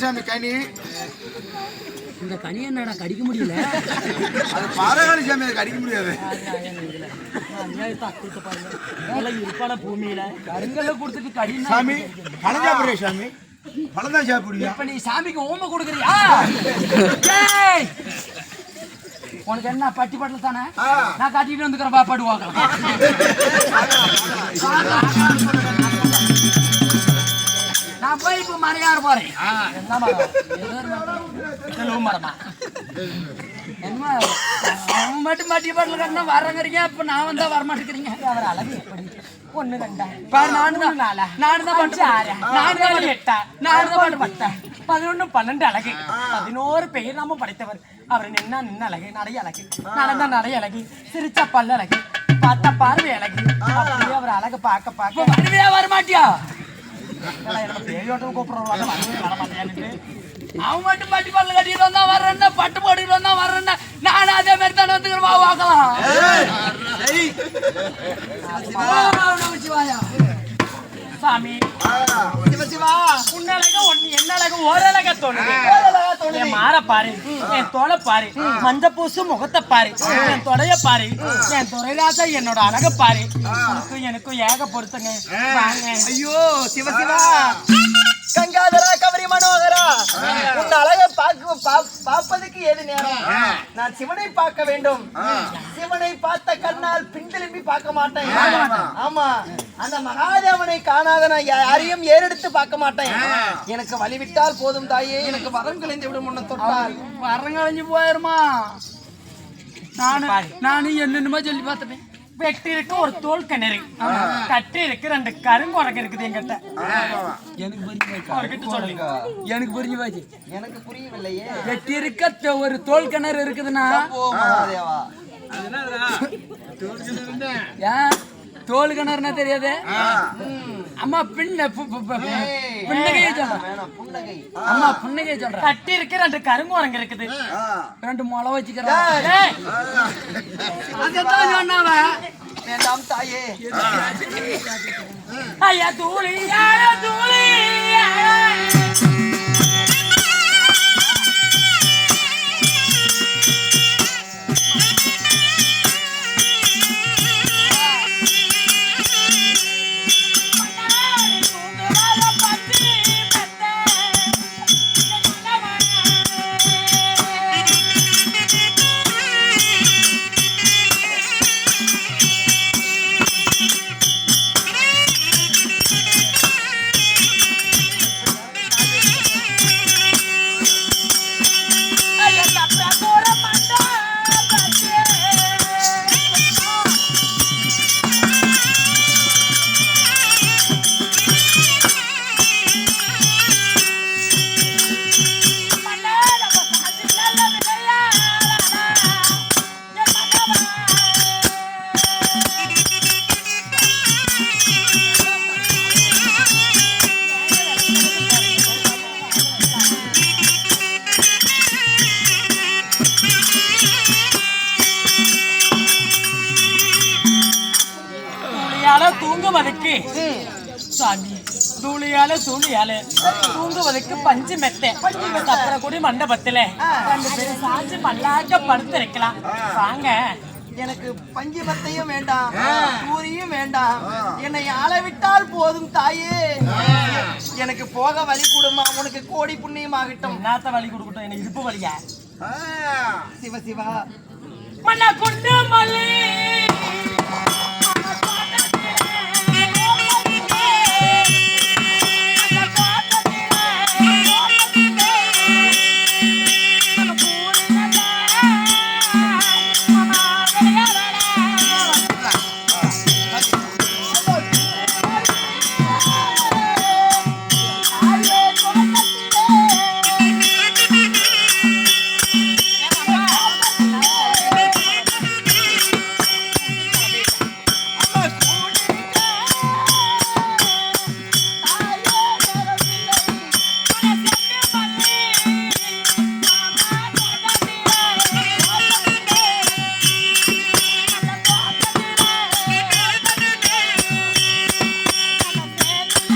சாமி கனி. இந்த கனி என்ன கடிக்க முடியல. அது பாரகாலி சாமி, அதை கடிக்க முடியாது. இருப்பான பூமியில கருங்கல்ல கொடுத்துட்டு கடி சாமி பழம் சாப்பிடுற சாமி, பழம் தான் சாப்பிடுறியா? இப்ப நீ சாமிக்கு ஓம கொடுக்குறியா? உனக்கு என்ன பட்டி பட்டல தானே? நான் கட்டிட்டு வந்துக்கிறேன், பாப்பாடு வாங்க. நான் போய் இப்ப மறையாறு போறேன். என்ன மரம்? மரமா? என்ன அவன் மட்டும் மட்டி பட்டல கட்டினா வரங்கிறீங்க, இப்ப நான் வந்தா வரமாட்டேங்கிறீங்க. அவர் அழகு எப்படி ஒண்ணு ரெண்டா பாரு, நானு தான் 11 12 அழகு 11 பேர் நாம படைத்தவர். அவர் நின்ன அழகு, நடை அழகு, நடந்த நடை அழகு, சிரிச்ச பல்லு அழகு, பார்த்த பார்வை அழகு. அப்படியே அவர் அழகு பார்க்க பார்க்க வருவே வரமாட்டியா? பேயோட்டம் கூப்பிடுறோம், வரமாட்டியான்னு. அவன் மட்டும் பட்டி பல்லு கட்டிட்டு வந்தா வர்றேன்னா, பட்டு போட்டுட்டு வந்தா வர்றேன்னா, நானும் அதே மாதிரி தானே வந்துக்கிறேன். வாக்கலாம் சாமி. சிவசிவா, உன்னழக என்னழக ஓரழக தோணுது. என் மாற பாரு, என் தோலை பாரு, மஞ்ச பூசு முகத்தை பாரு, என் தொடைய பாரு, என் துறைராசா என்னோட அழக பாரு. எனக்கும் ஏக பொறுத்துங்க. ஐயோ சிவசிவா, கங்காதரா கவரி மனோகரா, உன் அழகை பார்ப்பதற்கு ஏது நேரம்? நான் சிவனை பார்க்க வேண்டும். சிவனை பார்த்த கண்ணால் பின் திரும்பி பார்க்க மாட்டேன். ஆமா, அந்த மகாதேவனை காணாத நான் யாரையும் ஏறெடுத்து பார்க்க மாட்டேன். எனக்கு வழிவிட்டால் போதும் தாயே, எனக்கு வரம் கலைந்து விடும். முன்ன தொட்டால் வரம் கலைஞ்சு போயிருமா? நானும் என்னென்னமோ சொல்லி பார்த்துட்டேன். வெட்டி இருக்கு ஒரு தோல் கிணறு, கட்டி இருக்கு 2 கருங்குரங்கு இருக்குது என்கிட்ட. எனக்கு புரிஞ்சு எனக்கு புரியவில்லையே. வெட்டி இருக்க ஒரு தோல் கிணறு இருக்குதுன்னா ஏன் தோல் கிணறுனா தெரியாது? அம்மா புன்னகையை சொல்றேன். அம்மா புன்னகையை சொல்றேன். கட்டி இருக்கு 2 கருங்குரங்கு இருக்குது, 2 முளை வச்சுக்கிறேன். அதான் சொன்னாவ. வேண்டாம் தாயே. ஐயா தூளி தூளி தூங்குவதற்கு சாமி, தூளியால தூங்குவதற்கு பஞ்சு மெத்தை, அப்புறம் கூட மண்டபத்துல 2 பேரும் சாஞ்சு மல்லாக்க படுத்து இருக்கலாம். வாங்க. எனக்கு பஞ்சு மெத்தையும் வேண்டாம், பூரியும் வேண்டாம். என்னை ஆளவிட்டால் போதும் தாயே. எனக்கு போக வழி கொடுமா, உனக்கு கோடி புண்ணியம் ஆகட்டும். நாத்த வழி கொடுக்கட்டும், எனக்கு இடுப்பு வழியா? சிவசிவா, மண்ணா குண்டு மல்லி